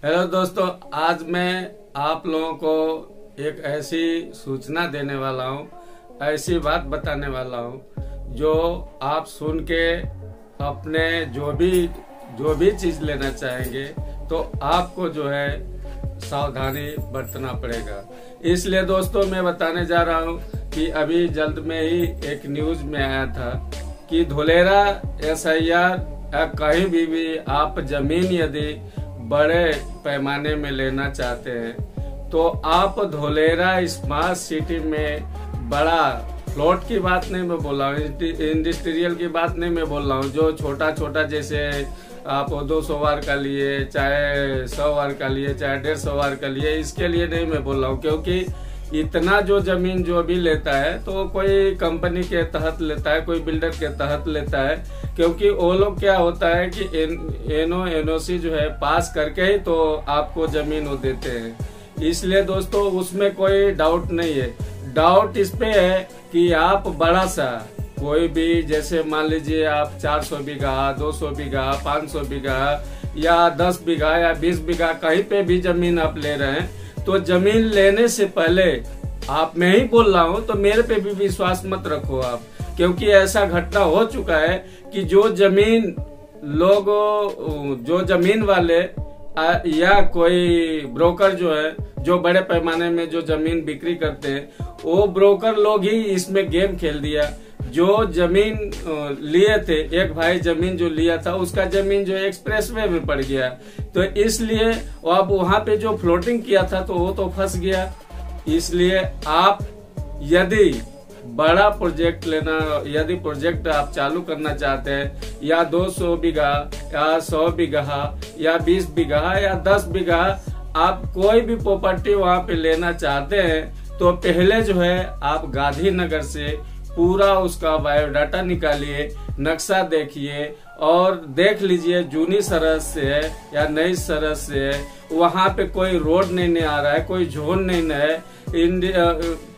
Hello दोस्तों, आज मैं आप लोगों को एक ऐसी सूचना देने वाला हूँ, ऐसी बात बताने वाला हूँ जो आप सुन के अपने जो भी चीज लेना चाहेंगे तो आपको जो है सावधानी बरतना पड़ेगा। इसलिए दोस्तों मैं बताने जा रहा हूँ कि अभी जल्द में ही एक न्यूज में आया था कि धुलेरा SIR या कहीं भी आप जमीन यदि बड़े पैमाने में लेना चाहते हैं तो आप धुलेरा स्मार्ट सिटी में बड़ा प्लॉट की बात नहीं मैं बोल रहा हूँ, इंडस्ट्रियल की बात नहीं मैं बोल रहा हूँ। जो छोटा छोटा जैसे आप 200 वार का लिए, चाहे 100 वार का लिए, चाहे 150 वार का लिए, इसके लिए नहीं मैं बोल रहा हूँ। क्योंकि इतना जो जमीन जो भी लेता है तो कोई कंपनी के तहत लेता है, कोई बिल्डर के तहत लेता है। क्योंकि वो लोग क्या होता है कि NOC जो है पास करके ही तो आपको जमीन वो देते हैं। इसलिए दोस्तों उसमें कोई डाउट नहीं है। डाउट इस पे है कि आप बड़ा सा कोई भी, जैसे मान लीजिए आप 400 बीघा, 200 बीघा, 500 बीघा या 10 बीघा या 20 बीघा कहीं पे भी जमीन आप ले रहे हैं तो जमीन लेने से पहले आप, मैं ही बोल रहा हूँ तो मेरे पे भी विश्वास मत रखो आप। क्योंकि ऐसा घटना हो चुका है कि जो जमीन वाले या कोई ब्रोकर जो है, जो बड़े पैमाने में जो जमीन बिक्री करते हैं, वो ब्रोकर लोग ही इसमें गेम खेल दिया। जो जमीन लिए थे, एक भाई जमीन जो लिया था उसका जमीन जो एक्सप्रेसवे में पड़ गया, तो इसलिए अब वहां पे जो फ्लोटिंग किया था तो वो तो फंस गया। इसलिए आप यदि बड़ा प्रोजेक्ट यदि प्रोजेक्ट आप चालू करना चाहते हैं, या 200 बीघा या 100 बीघा या 20 बीघा या 10 बीघा, आप कोई भी प्रॉपर्टी वहां पे लेना चाहते हैं तो पहले जो है आप गांधीनगर से पूरा उसका बायोडाटा निकालिए, नक्शा देखिए और देख लीजिए जूनी सरहद से है या नई सरहद से है, वहां पे कोई रोड नहीं आ रहा है, कोई जोन नहीं है,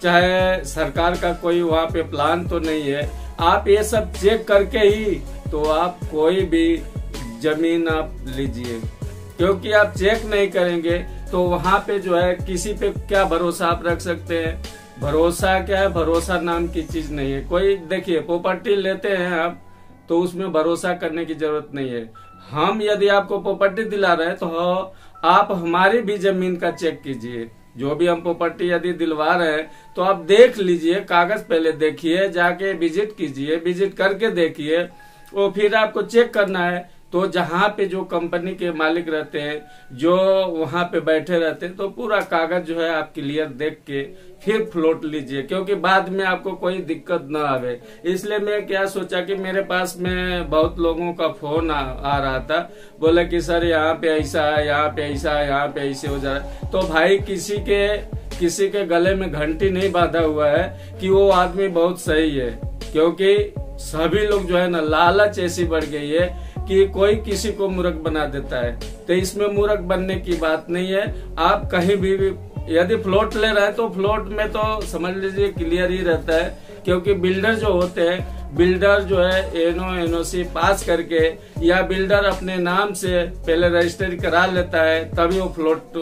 चाहे सरकार का कोई वहां पे प्लान तो नहीं है। आप ये सब चेक करके ही तो आप कोई भी जमीन आप लीजिए। क्योंकि आप चेक नहीं करेंगे तो वहां पे जो है किसी पे क्या भरोसा आप रख सकते हैं। भरोसा क्या है, भरोसा नाम की चीज नहीं है। कोई देखिए प्रॉपर्टी लेते हैं आप तो उसमें भरोसा करने की जरूरत नहीं है। हम यदि आपको प्रॉपर्टी दिला रहे हैं तो आप हमारी भी जमीन का चेक कीजिए। जो भी हम प्रॉपर्टी यदि दिलवा रहे हैं तो आप देख लीजिए, कागज पहले देखिए, जाके विजिट कीजिए, विजिट करके देखिए और फिर आपको चेक करना है। तो जहाँ पे जो कंपनी के मालिक रहते हैं, जो वहां पे बैठे रहते हैं, तो पूरा कागज जो है आप क्लियर देख के फिर फ्लोट लीजिए, क्योंकि बाद में आपको कोई दिक्कत ना आवे। इसलिए मैं क्या सोचा कि मेरे पास में बहुत लोगों का फोन आ रहा था, बोले कि सर यहाँ पे ऐसा है, यहाँ पे ऐसा है, यहाँ पे ऐसे हो जा रहा है। तो भाई किसी के गले में घंटी नहीं बांधा हुआ है कि वो आदमी बहुत सही है। क्योंकि सभी लोग जो है ना, लालच ऐसी बढ़ गई है कि कोई किसी को मूर्ख बना देता है। तो इसमें मूर्ख बनने की बात नहीं है। आप कहीं भी यदि प्लॉट ले रहे हैं तो प्लॉट में तो समझ लीजिए क्लियर ही रहता है। क्योंकि बिल्डर जो होते हैं, बिल्डर जो है NOC पास करके या बिल्डर अपने नाम से पहले रजिस्ट्री करा लेता है, तभी वो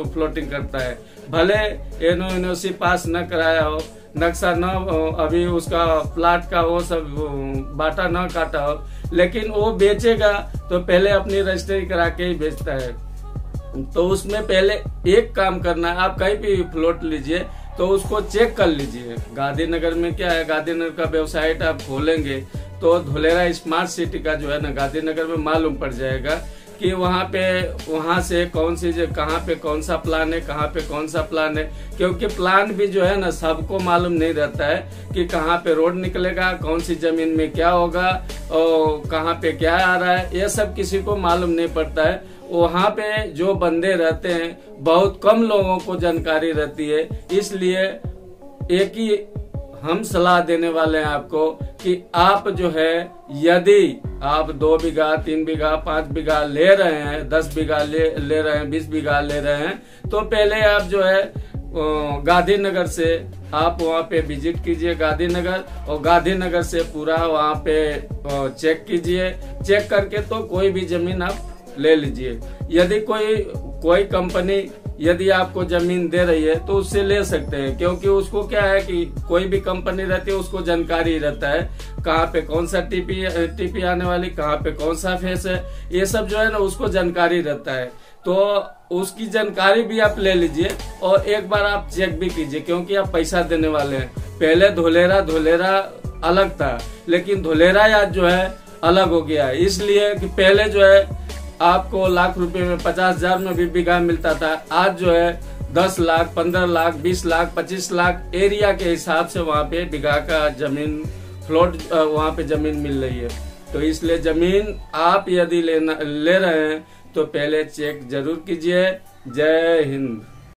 फ्लोटिंग करता है। भले NOC पास न कराया हो, नक्शा न अभी उसका प्लाट का वो सब बाटा न काटा हो, लेकिन वो बेचेगा तो पहले अपनी रजिस्ट्री करा के ही बेचता है। तो उसमें पहले एक काम करना है, आप कहीं भी प्लॉट लीजिए तो उसको चेक कर लीजिए। गांधीनगर में क्या है, गांधीनगर का वेबसाइट आप खोलेंगे तो धुलेरा स्मार्ट सिटी का जो है ना, गांधीनगर में मालूम पड़ जाएगा कि वहां से कौन सी कहाँ पे कौन सा प्लान है, कहाँ पे कौन सा प्लान है। क्योंकि प्लान भी जो है ना सबको मालूम नहीं रहता है कि कहाँ पे रोड निकलेगा, कौन सी जमीन में क्या होगा और कहाँ पे क्या आ रहा है, ये सब किसी को मालूम नहीं पड़ता है। वहाँ पे जो बंदे रहते हैं बहुत कम लोगों को जानकारी रहती है। इसलिए एक ही हम सलाह देने वाले हैं आपको कि आप जो है, यदि आप 2 बीघा, 3 बीघा, 5 बीघा ले रहे हैं, 10 बीघा ले रहे हैं, 20 बीघा ले रहे हैं, तो पहले आप जो है गांधीनगर से आप वहाँ पे विजिट कीजिए गांधीनगर, और गांधीनगर से पूरा वहाँ पे चेक कीजिए। चेक करके तो कोई भी जमीन आप ले लीजिए। यदि कोई कोई कंपनी यदि आपको जमीन दे रही है तो उससे ले सकते हैं, क्योंकि उसको क्या है कि कोई भी कंपनी रहती है उसको जानकारी रहता है कहाँ पे कौन सा टीपी आने वाली, कहाँ पे कौन सा फेस है, ये सब जो है ना उसको जानकारी रहता है। तो उसकी जानकारी भी आप ले लीजिए और एक बार आप चेक भी कीजिए, क्योंकि आप पैसा देने वाले हैं। पहले धोलेरा अलग था, लेकिन धोलेरा आज जो है अलग हो गया है, इसलिए कि पहले जो है आपको लाख रुपए में 50,000 में भी बीघा मिलता था। आज जो है 10 लाख, 15 लाख, 20 लाख, 25 लाख एरिया के हिसाब से वहाँ पे बीघा का जमीन फ्लोट वहाँ पे जमीन मिल रही है। तो इसलिए जमीन आप यदि ले रहे हैं तो पहले चेक जरूर कीजिए। जय हिंद।